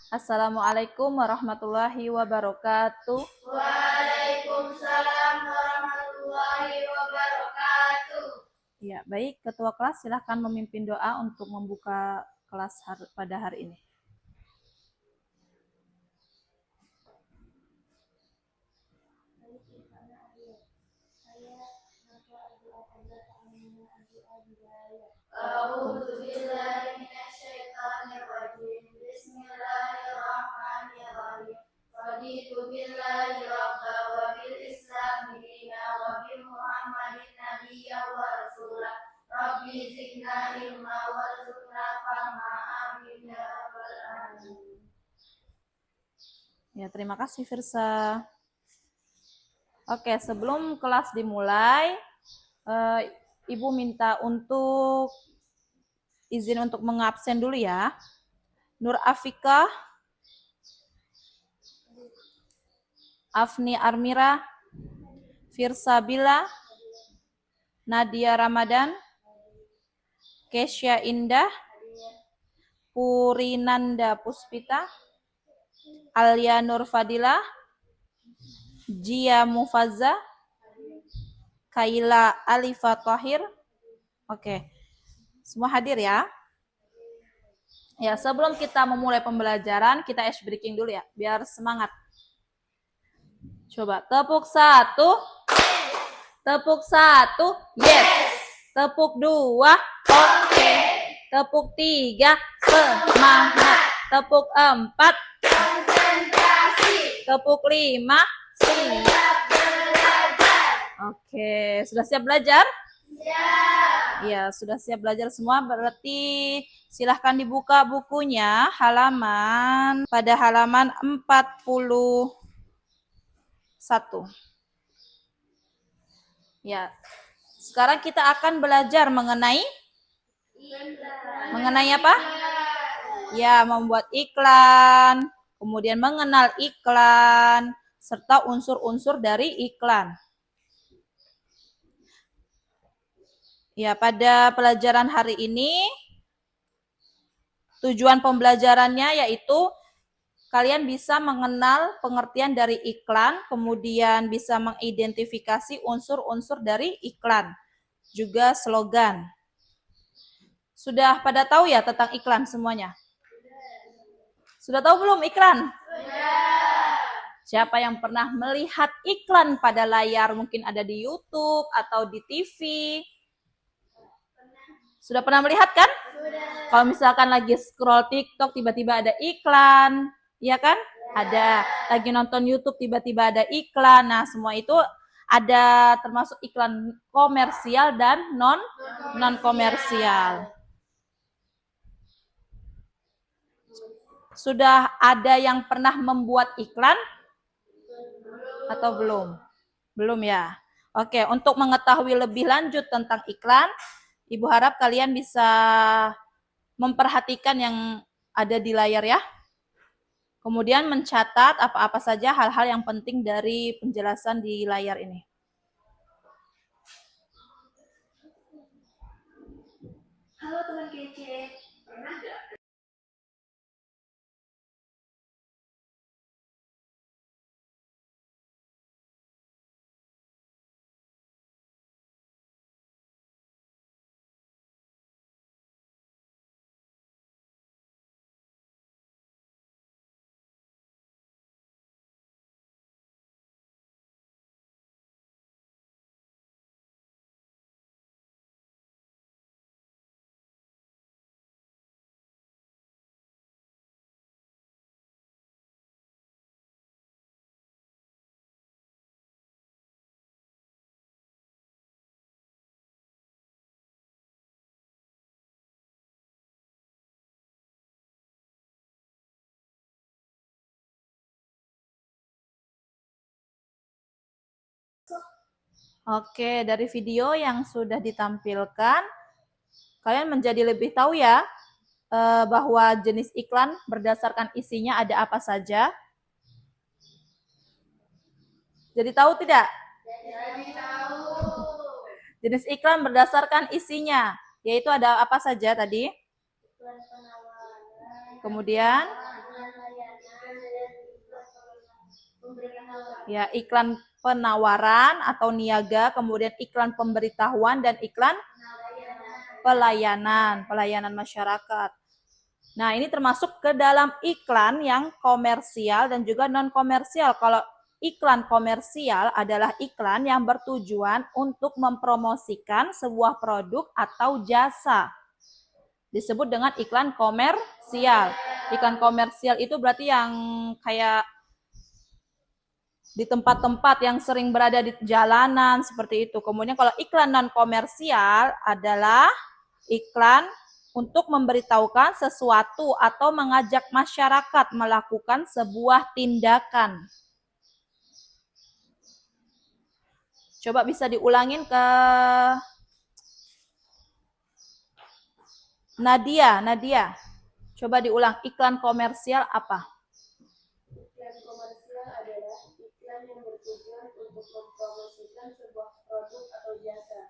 Assalamualaikum warahmatullahi wabarakatuh. Waalaikumsalam warahmatullahi wabarakatuh. Ya, baik. Ketua kelas silahkan memimpin doa untuk membuka kelas pada hari ini. A'udzu billahi minasyaitonir rajim. Bismillahirrahmanirrahim. Raditu billahi rabba wa bil islam dina wa bi Muhammadin nabiyya wa rasula. Rabbi zidna ilma warzuqna fahma. Amin ya rabbal alamin. Ya, terima kasih Firsa. Oke, sebelum kelas dimulai, Ibu minta untuk izin untuk mengabsen dulu ya. Nur Afika, Afni Armira, Firsa Bila, Nadia Ramadan, Kesya Indah, Purinanda Puspita, Alia Nur Fadila, Jia Mufazza, Kaila Alifa Tahir. Oke, semua hadir ya. Ya, sebelum kita memulai pembelajaran, kita ice breaking dulu ya, biar semangat. Coba, tepuk satu. Tepuk satu, yes. Tepuk dua, oke. Tepuk tiga, semangat. Tepuk empat, konsentrasi. Tepuk lima, Siap belajar. Oke, sudah siap belajar? Siap. Ya, sudah siap belajar semua. Berarti silahkan dibuka bukunya pada halaman 41. Ya. Sekarang kita akan belajar mengenai apa? Ya, membuat iklan, kemudian mengenal iklan, serta unsur-unsur dari iklan. Ya, pada pelajaran hari ini, tujuan pembelajarannya yaitu kalian bisa mengenal pengertian dari iklan, kemudian bisa mengidentifikasi unsur-unsur dari iklan, juga slogan. Sudah pada tahu ya tentang iklan semuanya? Sudah tahu belum iklan? Sudah. Siapa yang pernah melihat iklan pada layar, mungkin ada di YouTube atau di TV? Sudah pernah melihat kan? Sudah. Kalau misalkan lagi scroll TikTok, tiba-tiba ada iklan, ya kan? Ada. Lagi nonton YouTube, tiba-tiba ada iklan. Nah, semua itu ada termasuk iklan komersial dan non-komersial. Sudah ada yang pernah membuat iklan? Atau belum? Belum ya? Oke, untuk mengetahui lebih lanjut tentang iklan, Ibu harap kalian bisa memperhatikan yang ada di layar ya. Kemudian mencatat apa-apa saja hal-hal yang penting dari penjelasan di layar ini. Halo teman kece, pernah nggak? Oke, dari video yang sudah ditampilkan, kalian menjadi lebih tahu ya bahwa jenis iklan berdasarkan isinya ada apa saja. Jadi tahu tidak? Jadi tahu. Jenis iklan berdasarkan isinya, yaitu ada apa saja tadi? Iklan penawaran. Kemudian Ya, iklan penawaran atau niaga, kemudian iklan pemberitahuan dan iklan pelayanan masyarakat. Nah, ini termasuk ke dalam iklan yang komersial dan juga non-komersial. Kalau iklan komersial adalah iklan yang bertujuan untuk mempromosikan sebuah produk atau jasa. Disebut dengan iklan komersial. Iklan komersial itu berarti yang kayak di tempat-tempat yang sering berada di jalanan, seperti itu. Kemudian kalau iklan non-komersial adalah iklan untuk memberitahukan sesuatu atau mengajak masyarakat melakukan sebuah tindakan. Coba bisa diulangin ke Nadia. Coba diulang, iklan komersial apa? Iklan komersial adalah iklan yang bertujuan untuk mempromosikan sebuah produk atau jasa.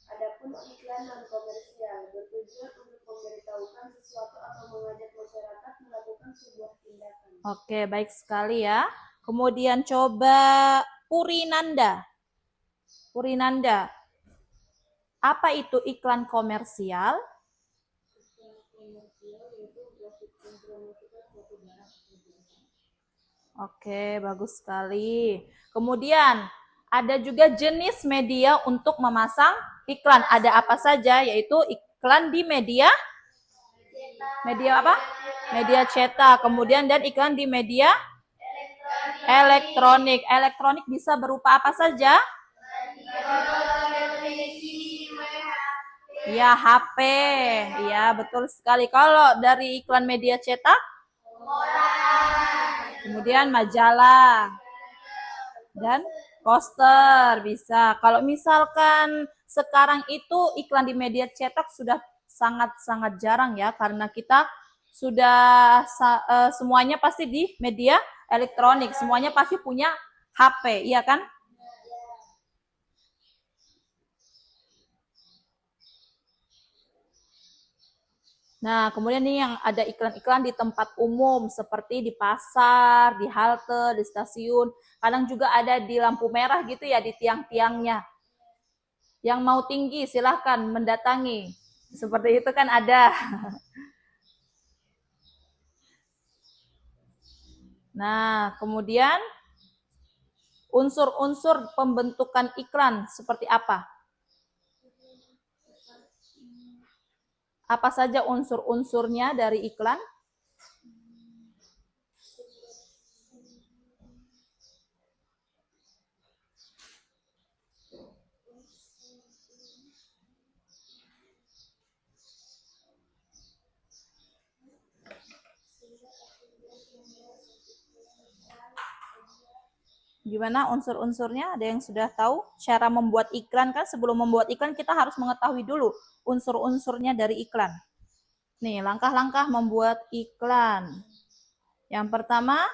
Adapun iklan non-komersial bertujuan untuk memberitahukan sesuatu atau mengajak masyarakat melakukan sebuah tindakan. Oke, baik sekali ya. Kemudian coba Purinanda. Apa itu iklan komersial? Oke, bagus sekali. Kemudian ada juga jenis media untuk memasang iklan. Ada apa saja? Yaitu iklan di media apa? Media cetak. Kemudian dan iklan di media elektronik. Elektronik bisa berupa apa saja? Ya, HP. Ya, betul sekali. Kalau dari iklan media cetak? Kemudian majalah. Dan poster bisa. Kalau misalkan sekarang itu iklan di media cetak sudah sangat-sangat jarang ya, karena kita sudah semuanya pasti di media elektronik, semuanya pasti punya HP, iya kan? Nah, kemudian nih yang ada iklan-iklan di tempat umum seperti di pasar, di halte, di stasiun. Kadang juga ada di lampu merah gitu ya, di tiang-tiangnya. Yang mau tinggi silahkan mendatangi. Seperti itu kan ada. Nah, kemudian unsur-unsur pembentukan iklan seperti apa? Apa saja unsur-unsurnya dari iklan? Gimana unsur-unsurnya? Ada yang sudah tahu cara membuat iklan kan? Sebelum membuat iklan kita harus mengetahui dulu unsur-unsurnya dari iklan. Nih, langkah-langkah membuat iklan. Yang pertama,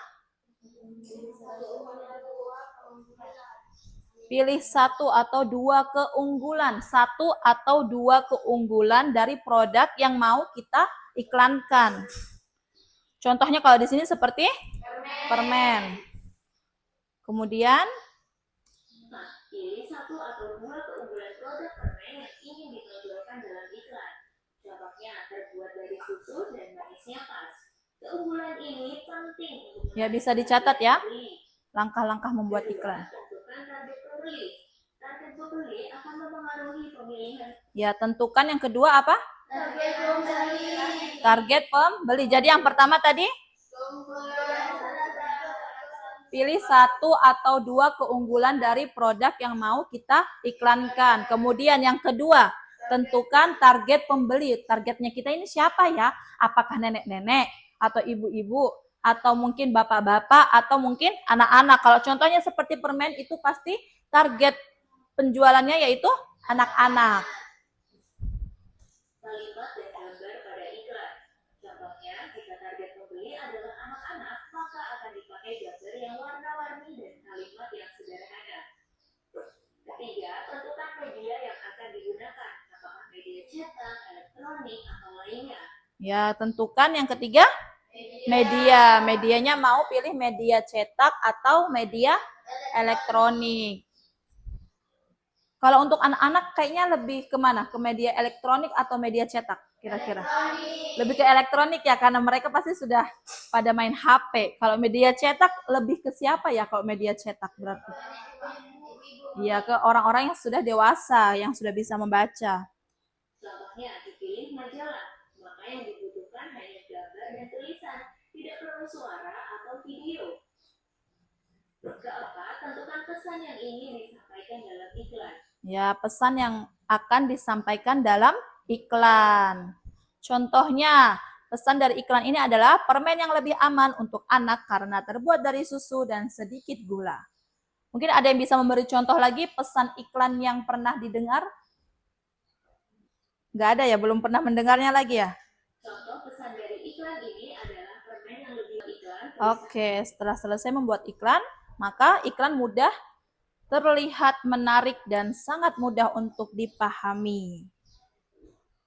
pilih satu atau dua keunggulan. Satu atau dua keunggulan dari produk yang mau kita iklankan. Contohnya kalau di sini seperti permen. Kemudian pilih satu atau dua keunggulan produk permen yang ingin ditonjolkan dalam iklan. Contohnya terbuat dari susu dan manisnya pas. Keunggulan ini penting untuk ya bisa dicatat ya. Langkah-langkah membuat iklan. tentukan target pembeli. Target pembeli akan mempengaruhi pemilihan. Ya, tentukan yang kedua apa? Target pembeli. Target pembeli. Jadi yang pertama tadi? Pilih satu atau dua keunggulan dari produk yang mau kita iklankan. Kemudian yang kedua, tentukan target pembeli. Targetnya kita ini siapa ya? Apakah nenek-nenek atau ibu-ibu atau mungkin bapak-bapak atau mungkin anak-anak. Kalau contohnya seperti permen itu pasti target penjualannya yaitu anak-anak. Kalimat dan gambar pada iklan. Contohnya, jika target pembeli adalah anak-anak, maka akan dipakai gambar yang warna-warni dan kalimat yang sederhana. Ketiga, tentukan media yang akan digunakan, apakah media cetak, elektronik, atau lainnya. Ya, tentukan yang ketiga, media. Medianya mau pilih media cetak atau media elektronik. Kalau untuk anak-anak kayaknya lebih kemana? Ke media elektronik atau media cetak kira-kira? Lebih ke elektronik ya, karena mereka pasti sudah pada main HP. Kalau media cetak lebih ke siapa ya kalau media cetak berarti? Iya, ke orang-orang yang sudah dewasa, yang sudah bisa membaca. Contohnya dipilih majalah, maka yang dibutuhkan hanya gambar dan tulisan, tidak perlu suara atau video. Keempat, tentukan pesan yang ingin disampaikan dalam iklan. Ya, pesan yang akan disampaikan dalam iklan. Contohnya, pesan dari iklan ini adalah permen yang lebih aman untuk anak karena terbuat dari susu dan sedikit gula. Mungkin ada yang bisa memberi contoh lagi pesan iklan yang pernah didengar? Nggak ada ya, belum pernah mendengarnya lagi ya? Contoh pesan dari iklan ini adalah permen yang lebih iklan. Oke, setelah selesai membuat iklan, maka iklan mudah terlihat menarik dan sangat mudah untuk dipahami.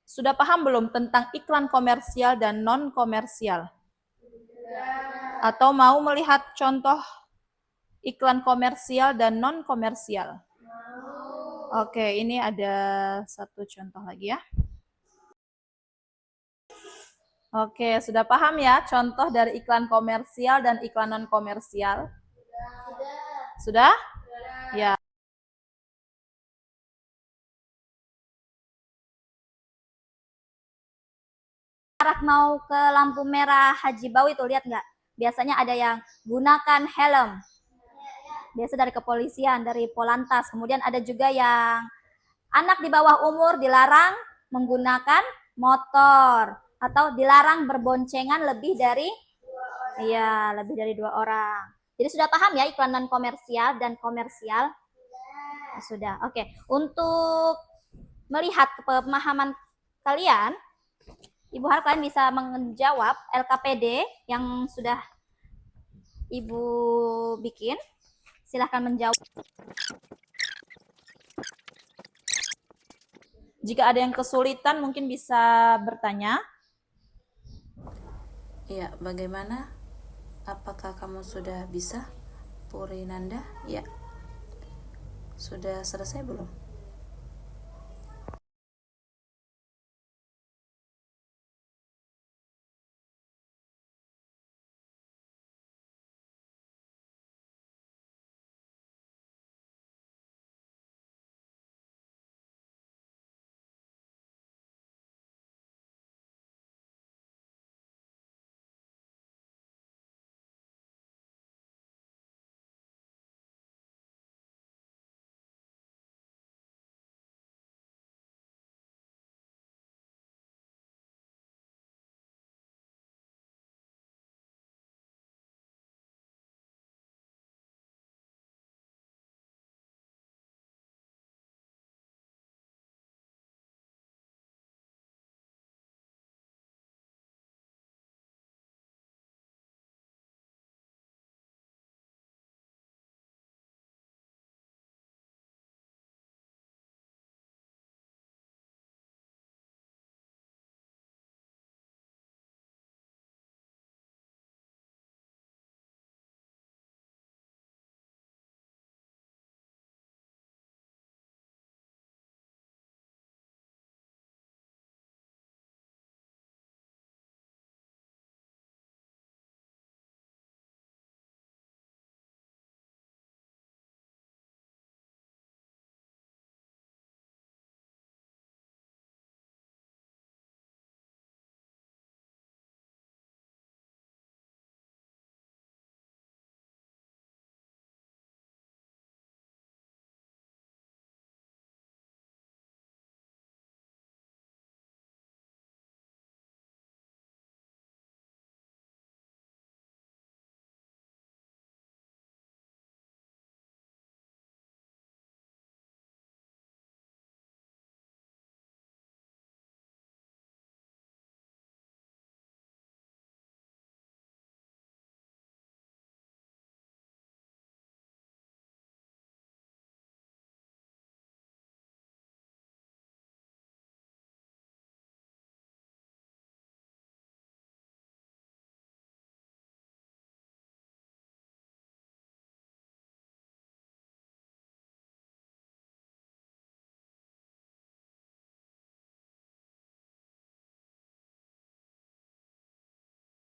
Sudah paham belum tentang iklan komersial dan non-komersial? Atau mau melihat contoh iklan komersial dan non-komersial? Oke, ini ada satu contoh lagi ya. Oke, sudah paham ya contoh dari iklan komersial dan iklan non-komersial? Sudah? Ya. Arah mau ke lampu merah Haji Bau itu, lihat nggak? Biasanya ada yang gunakan helm. Biasa dari kepolisian, dari Polantas. Kemudian ada juga yang anak di bawah umur dilarang menggunakan motor atau dilarang berboncengan lebih dari lebih dari 2 orang. Jadi sudah paham ya iklan non komersial dan komersial? Sudah. Oke. Untuk melihat pemahaman kalian, Ibu harap kalian bisa menjawab LKPD yang sudah Ibu bikin. Silahkan menjawab. Jika ada yang kesulitan mungkin bisa bertanya. Ya, bagaimana? Apakah kamu sudah bisa, Puri Nanda? Ya. Sudah selesai belum?